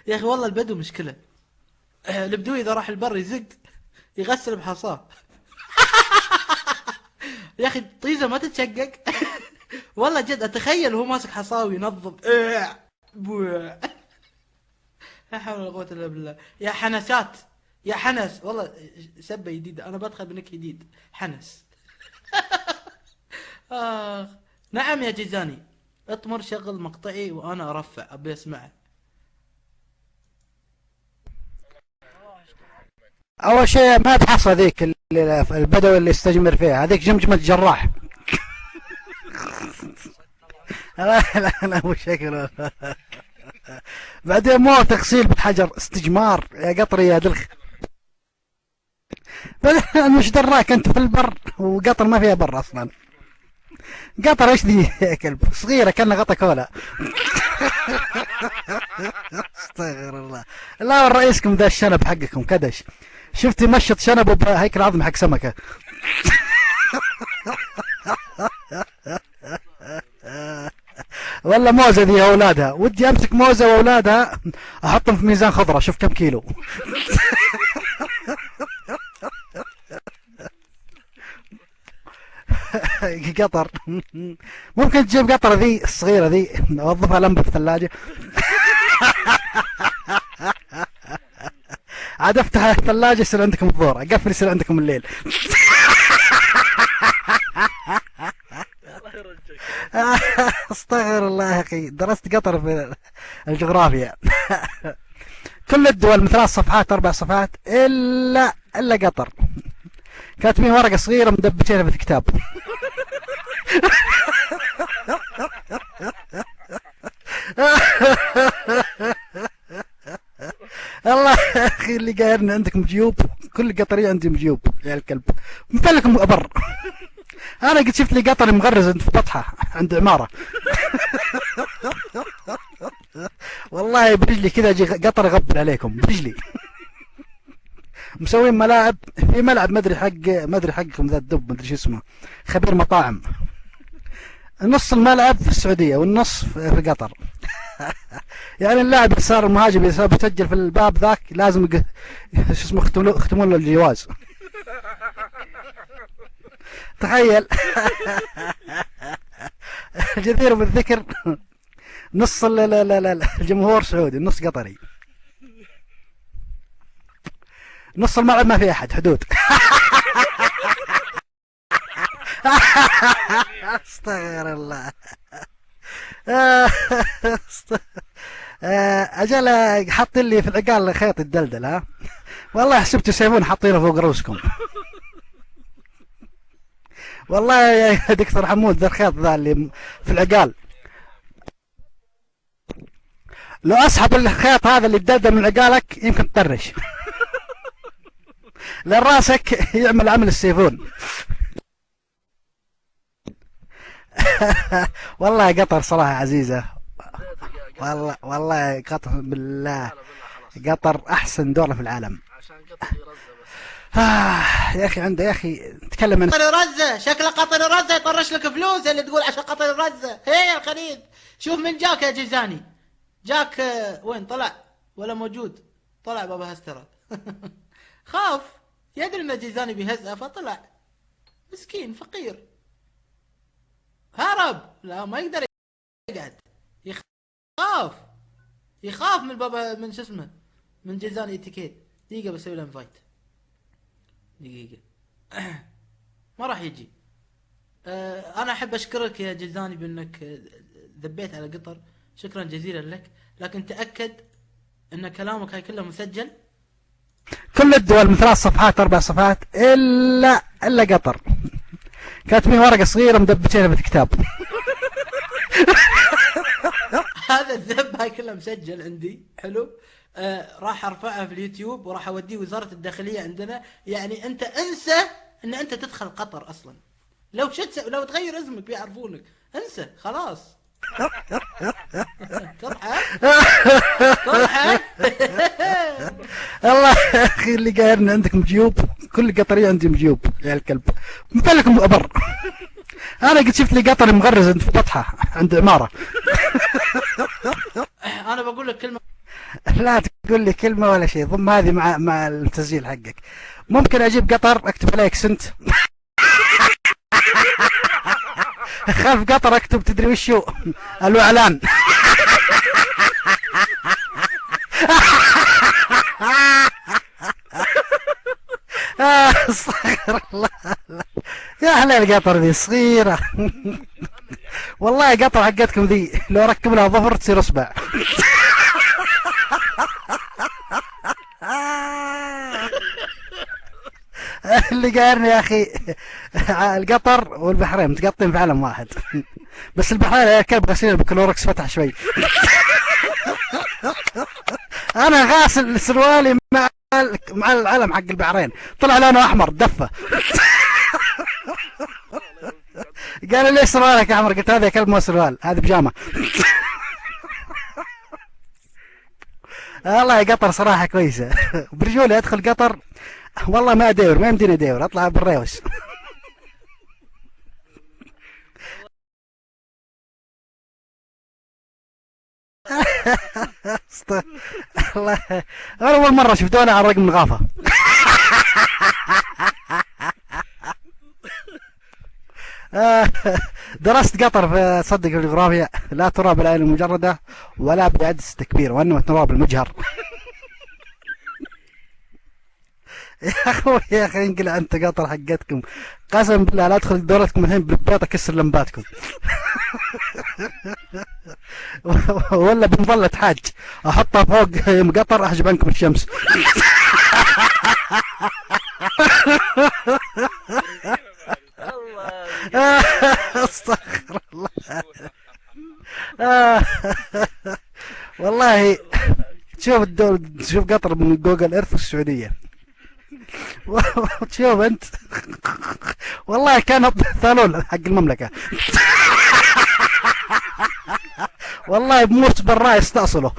يا اخي والله البدو مشكله. البدوي اذا راح البر يزق يغسل بحصاه. يا اخي طيزه ما تتشقق. والله جد اتخيل وهو ماسك حصاه وينظف. بوع. لا حول ولا قوه الا بالله. يا حنسات، يا حنس والله. سبه جديده، انا بدخل بنك جديد. حنس. آخ. نعم يا جيزاني. اطمر شغل مقطعي وانا ارفع ابي اسمعه. اول شيء ما تحصى ذيك البدوي اللي استجمر فيها، هذيك جمجمة جراح. لا لا لا مو شكله. بعدين مو تغسيل بالحجر، استجمار يا قطري يا دلخ. مش دراك انت في البر، وقطر ما فيها بر اصلا. قطر ايش ذي يا كلب، صغيره كانها غطا كولا. استغفر الله. لا رئيسكم ذا الشنب حقكم كدش، شفت يمشط شنبه بهيكل عظم حق سمكه. ولا موزه ذي اولادها، ودي امسك موزه واولادها احطهم في ميزان خضره شوف كم كيلو. قطر. ممكن تجيب قطره ذي الصغيره ذي اوظفها لمبه في الثلاجه. عاد افتح الثلاجه يصير عندكم الظهر، اقفل يصير عندكم الليل. استغفر الله يا اخي، درست قطر في الجغرافيا. كل الدول من 3 صفحات 4 صفحات الا قطر، كاتبين ورقه صغيره مدبشينها في الكتاب. الله يا اخي اللي قايرنا عندكم جيوب، كل قطري عندهم جيوب يا الكلب. مثل لكم ابر. انا قد شفت لي قطري مغرز في بطحه عند عماره. والله برجلي كذا اجي قطر اغبل عليكم برجلي. مسوين ملاعب في ملعب ما ادري حقكم ذا الدب ما ادري شو اسمه، خبير مطاعم. نص الملعب في السعوديه والنص في قطر. يعني اللاعب اللي صار المهاجم اللي صار بيسجل في الباب ذاك لازم شو اسمه يختمون له الجواز. تخيل. الجدير بالذكر نص الجمهور سعودي، نص قطري. نص الملعب ما في احد، حدود. استغفر الله. اجل حاطين لي في العقال خيط الدلدل. ها والله حسبت يسيفون حاطينه فوق رؤوسكم. والله يا دكتور حمود ذا الخيط ذا اللي في العقال، لو اسحب الخيط هذا اللي الدلدل من عقالك يمكن تطرش. لان راسك يعمل عمل السيفون. والله قطر صراحة عزيزة. والله قطر بالله قطر احسن دولة في العالم. يا اخي عنده يا اخي تكلم قطر رزة، شكله قطر رزة يطرش لك فلوس اللي تقول عشان قطر رزة. هي يا الخليج. شوف من جاك يا جيزاني. جاك وين طلع ولا موجود؟ طلع بابا هسترة. خاف، يدري ان جيزاني بيهزأ فطلع. مسكين فقير هرب. لا ما يقدر يقعد، يخاف من بابا، من شو اسمه، من جيزاني اتيكيت. دقيقة بسوي له انفايت. دقيقة. ما راح يجي. انا احب اشكرك يا جيزاني بانك ذبيت على قطر، شكرا جزيلا لك. لكن تأكد ان كلامك هاي كله مسجل. كل الدول من 3 صفحات 4 صفحات الا قطر، كاتبين ورقه صغيره مدبشينها في الكتاب. هذا الذب هاي كله مسجل عندي. حلو. راح ارفعها في اليوتيوب وراح اوديه وزارة الداخلية عندنا. يعني انت انسى ان انت تدخل قطر اصلا. لو تغير اسمك بيعرفونك. انسى خلاص. تضحك. الله يا اخي اللي قايرنا عندكم جيوب، كل قطري عندهم جيوب يا الكلب. مثل لكم ابر. انا قد شفت لي قطري مغرز في بطحه عند عماره. انا بقول لك كلمه. لا تقول لي كلمة ولا شيء، ضم هذه مع التسجيل حقك. ممكن اجيب قطر اكتب عليك سنت. خلف قطر اكتب تدري وشو؟ الاعلان. استغفر الله. يا اهل القطر ذي صغيرة. والله قطر حقتكم ذي لو ركب لها ظفر تصير اصبع. اللي قارني يا اخي القطر والبحرين متقطين في علم واحد. بس البحرين يا كلب غسيل بكلوركس فتح شوي. انا غاسل سروالي مع العلم حق البحرين طلع لونه احمر دفه. قال لي سروالك يا احمر؟ قلت هذا يا كلب مو سروال، هذه بيجامه. والله يا قطر صراحه كويسه. برجولي ادخل قطر والله ما ادور، ما يمديني ادور، اطلع بالريوس. الله، انا اول مره شفتونا على رقم الغافه. درست قطر في صدق الجغرافيا، لا تراب العين المجرده ولا بعدس تكبير وانما تراب المجهر. يا اخوي يا اخي انقلع انت قطر حقتكم، قسم بالله لا ادخل دورتكم الحين بالبيت اكسر لمباتكم. ولا بمظلة حاج احطها فوق قطر احجب عنكم الشمس. استغفر الله. والله تشوف تشوف قطر من جوجل ايرث والسعوديه. تشوف انت والله كان ثالون حق المملكه. والله بموت برا يستأصله.